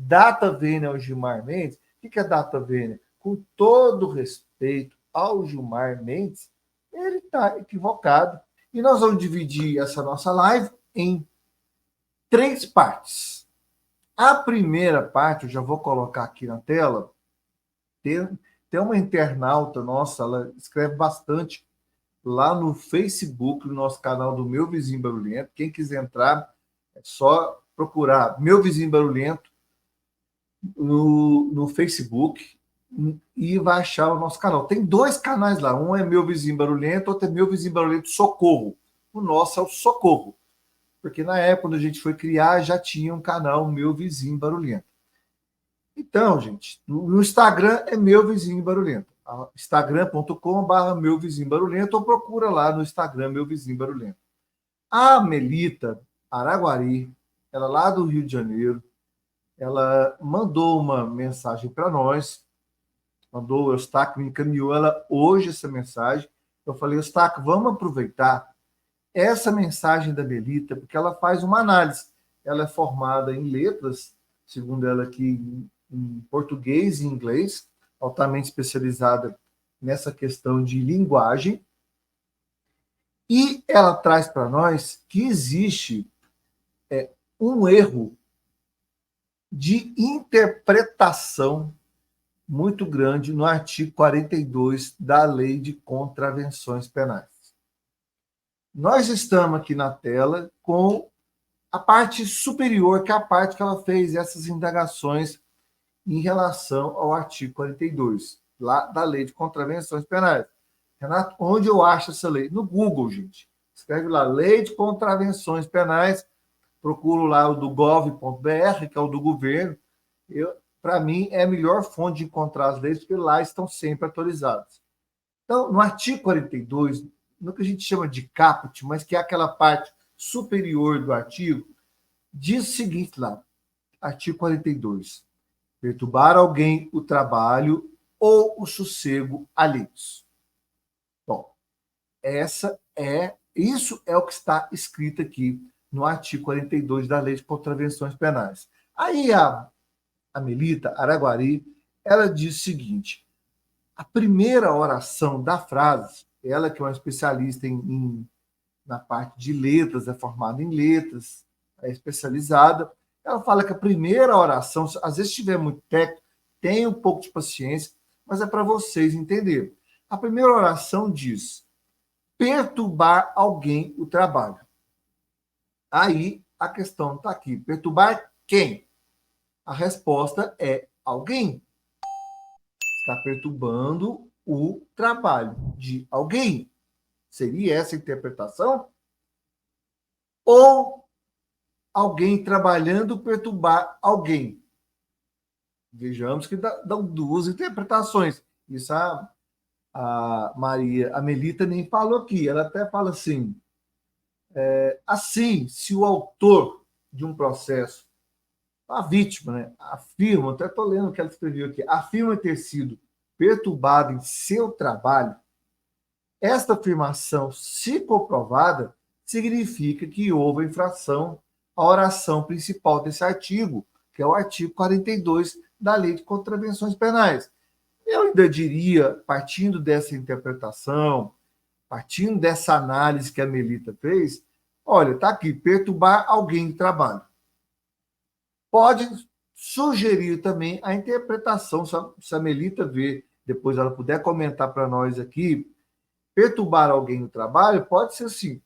data vênia ao Gilmar Mendes. O que é data vênia? Com todo respeito ao Gilmar Mendes, ele está equivocado. E nós vamos dividir essa nossa live em 3 partes. A primeira parte, eu já vou colocar aqui na tela, tem uma internauta nossa, ela escreve bastante lá no Facebook, no nosso canal do Meu Vizinho Barulhento. Quem quiser entrar, é só procurar Meu Vizinho Barulhento no Facebook e vai achar o nosso canal. Tem 2 canais lá, um é Meu Vizinho Barulhento, outro é Meu Vizinho Barulhento Socorro. O nosso é o Socorro, porque na época, quando a gente foi criar, já tinha um canal Meu Vizinho Barulhento. Então, gente, no Instagram é Meu Vizinho Barulhento. Instagram.com/, Meu Vizinho Barulhento, ou procura lá no Instagram Meu Vizinho Barulhento. A Melita Araguari, ela lá do Rio de Janeiro, ela mandou uma mensagem para nós, o Eustáquio me encaminhou ela hoje essa mensagem. Eu falei, Eustáquio, vamos aproveitar essa mensagem da Melita, porque ela faz uma análise. Ela é formada em letras, segundo ela aqui, em português e inglês, altamente especializada nessa questão de linguagem. E ela traz para nós que existe um erro de interpretação muito grande no artigo 42 da Lei de Contravenções Penais. Nós estamos aqui na tela com a parte superior, que é a parte que ela fez essas indagações em relação ao artigo 42, lá da Lei de Contravenções Penais. Renato, onde eu acho essa lei? No Google, gente. Escreve lá, Lei de Contravenções Penais, procuro lá o do gov.br, que é o do governo. Para mim, é a melhor fonte de encontrar as leis, porque lá estão sempre atualizadas. Então, no artigo 42, no que a gente chama de caput, mas que é aquela parte superior do artigo, diz o seguinte lá, artigo 42, perturbar alguém o trabalho ou o sossego alheios. Bom, isso é o que está escrito aqui no artigo 42 da Lei de Contravenções Penais. Aí a Melita Araguari, ela diz o seguinte, a primeira oração da frase, ela que é uma especialista na parte de letras, é formada em letras, é especializada, ela fala que a primeira oração, às vezes tiver muito técnico, tenha um pouco de paciência, mas é para vocês entenderem. A primeira oração diz, perturbar alguém o trabalho. Aí a questão está aqui, perturbar quem? A resposta é alguém. Está perturbando o trabalho de alguém. Seria essa a interpretação? Ou alguém trabalhando perturbar alguém? Vejamos que dão 2 interpretações. Isso a Melita nem falou aqui. Ela até fala assim, assim, se o autor de um processo, a vítima, né, afirma, até estou lendo o que ela escreveu aqui, afirma ter sido perturbado em seu trabalho, esta afirmação, se comprovada, significa que houve infração à oração principal desse artigo, que é o artigo 42 da Lei de Contravenções Penais. Eu ainda diria, partindo dessa interpretação, partindo dessa análise que a Melita fez, olha, está aqui, perturbar alguém de trabalho. Pode sugerir também a interpretação, se a Melita ver, depois ela puder comentar para nós aqui, perturbar alguém no trabalho pode ser assim,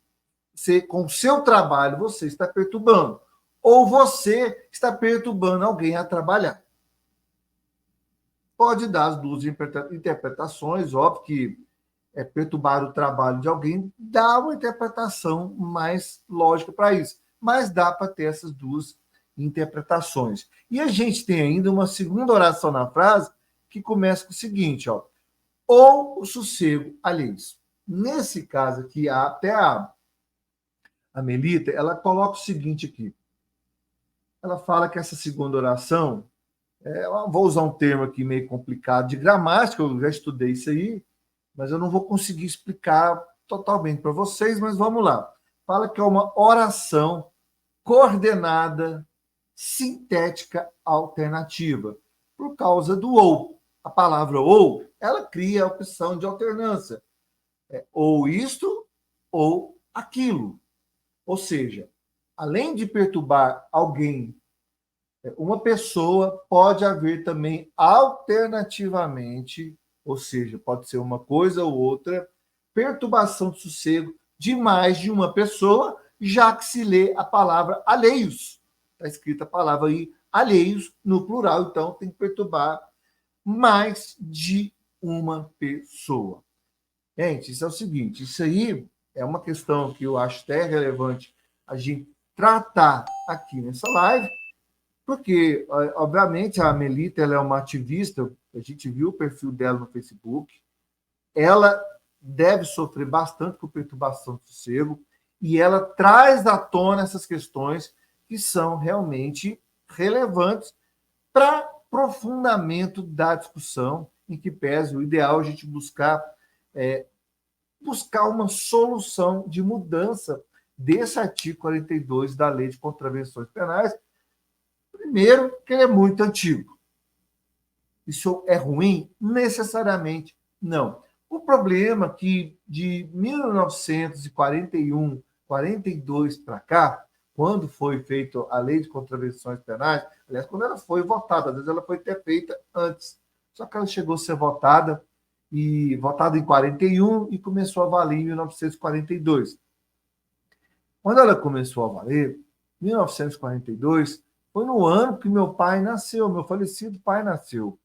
com o seu trabalho você está perturbando, ou você está perturbando alguém a trabalhar. Pode dar as 2 interpretações, óbvio que perturbar o trabalho de alguém dá uma interpretação mais lógica para isso, mas dá para ter essas 2 interpretações. E a gente tem ainda uma segunda oração na frase que começa com o seguinte, ó, ou o sossego alheios. Nesse caso aqui, até a Melita, ela coloca o seguinte aqui. Ela fala que essa segunda oração, vou usar um termo aqui meio complicado de gramática, eu já estudei isso aí, mas eu não vou conseguir explicar totalmente para vocês, mas vamos lá. Fala que é uma oração coordenada, sintética alternativa, por causa do ou. A palavra ou, ela cria a opção de alternância. Ou isto ou aquilo. Ou seja, além de perturbar alguém, uma pessoa, pode haver também alternativamente, ou seja, pode ser uma coisa ou outra, perturbação de sossego de mais de uma pessoa, já que se lê a palavra alheios. Está escrita a palavra aí, alheios, no plural, então tem que perturbar mais de uma pessoa. Gente, isso é o seguinte, isso aí é uma questão que eu acho até relevante a gente tratar aqui nessa live, porque, obviamente, a Melita ela é uma ativista, a gente viu o perfil dela no Facebook, ela deve sofrer bastante com perturbação do sossego, e ela traz à tona essas questões que são realmente relevantes para aprofundamento da discussão, em que pese o ideal a gente buscar uma solução de mudança desse artigo 42 da Lei de Contravenções Penais. Primeiro, que ele é muito antigo. Isso é ruim? Necessariamente não. O problema é que de 1941, 42 para cá, quando foi feita a Lei de Contravenções Penais, aliás, quando ela foi votada, às vezes ela foi até feita antes, só que ela chegou a ser votada em 41 e começou a valer em 1942. Quando ela começou a valer, 1942, foi no ano que meu pai nasceu, meu falecido pai nasceu.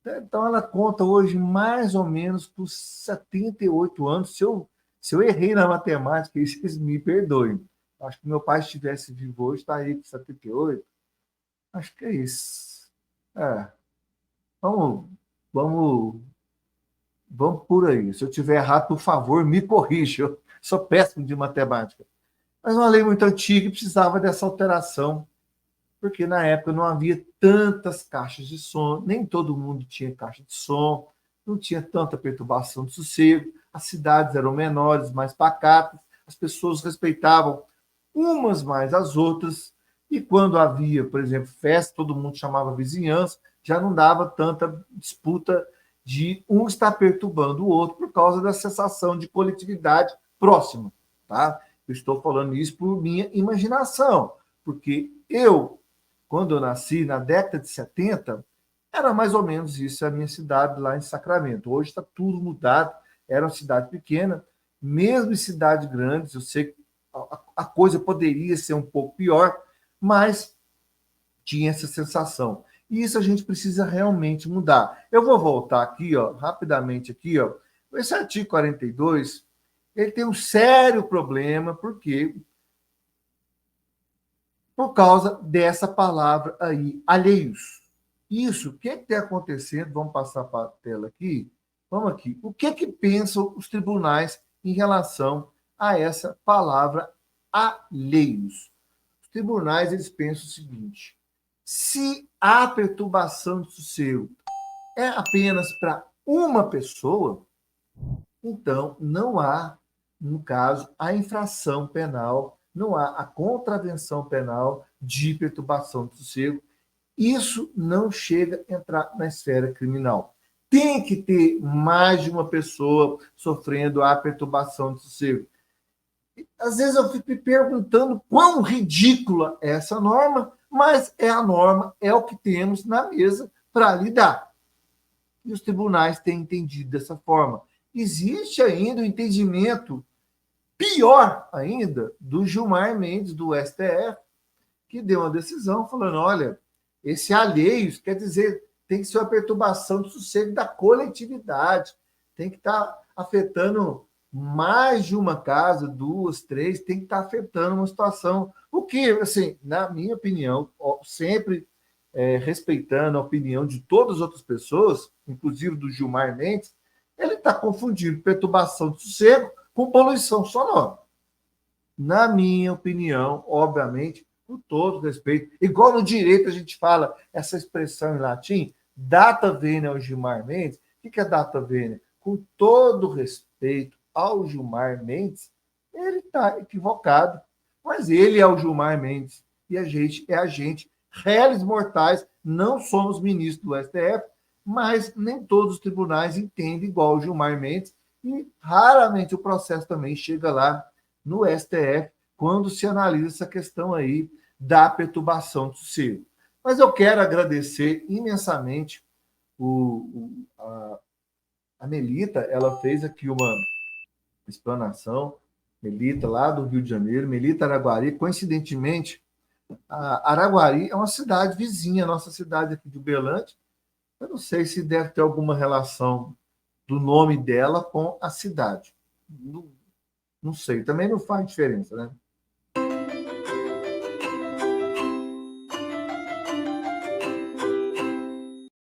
Então, ela conta hoje mais ou menos por 78 anos. Se eu errei na matemática, vocês me perdoem. Acho que meu pai estivesse vivo hoje, está aí com 78. Acho que é isso. É, vamos, vamos, vamos por aí. Se eu tiver errado, por favor, me corrija. Eu sou péssimo de matemática. Mas uma lei muito antiga e precisava dessa alteração, porque na época não havia tantas caixas de som, nem todo mundo tinha caixa de som, não tinha tanta perturbação de sossego, as cidades eram menores, mais pacatas, as pessoas respeitavam umas mais as outras, e quando havia, por exemplo, festa, todo mundo chamava vizinhança, já não dava tanta disputa de um estar perturbando o outro por causa da sensação de coletividade próxima, tá? Eu estou falando isso por minha imaginação, porque quando eu nasci, na década de 70, era mais ou menos isso a minha cidade lá em Sacramento. Hoje está tudo mudado, era uma cidade pequena, mesmo em cidades grandes, eu sei que a coisa poderia ser um pouco pior, mas tinha essa sensação. E isso a gente precisa realmente mudar. Eu vou voltar aqui, ó, rapidamente aqui, ó. Esse artigo 42, ele tem um sério problema, porque por causa dessa palavra aí, alheios. Isso, o que está acontecendo? Vamos passar para a tela aqui. Vamos aqui. O que pensam os tribunais em relação a essa palavra alheios? Os tribunais eles pensam o seguinte: se a perturbação de sossego é apenas para uma pessoa, então não há, no caso, a infração penal, não há a contravenção penal de perturbação de sossego. Isso não chega a entrar na esfera criminal. Tem que ter mais de uma pessoa sofrendo a perturbação de sossego. Às vezes eu fico me perguntando quão ridícula é essa norma, mas é a norma, é o que temos na mesa para lidar. E os tribunais têm entendido dessa forma. Existe ainda o entendimento pior ainda do Gilmar Mendes, do STF, que deu uma decisão falando: olha, esse alheios quer dizer, tem que ser uma perturbação do sossego da coletividade, tem que estar afetando mais de uma casa, duas, três, tem que estar afetando uma situação. O que, assim, na minha opinião, sempre respeitando a opinião de todas as outras pessoas, inclusive do Gilmar Mendes, ele está confundindo perturbação de sossego com poluição sonora. Na minha opinião, obviamente, com todo respeito, igual no direito a gente fala essa expressão em latim, data venia ao Gilmar Mendes. O que é data venia? Com todo respeito ao Gilmar Mendes, ele está equivocado, mas ele é o Gilmar Mendes. e a gente é agente, réis mortais, não somos ministros do STF, mas nem todos os tribunais entendem igual o Gilmar Mendes, e raramente o processo também chega lá no STF quando se analisa essa questão aí da perturbação do sossego. Mas eu quero agradecer imensamente a Melita, ela fez aqui uma explanação, Melita, lá do Rio de Janeiro, Melita Araguari. Coincidentemente, a Araguari é uma cidade vizinha, a nossa cidade aqui de Uberlândia. Eu não sei se deve ter alguma relação do nome dela com a cidade. Não, não sei, também não faz diferença, né?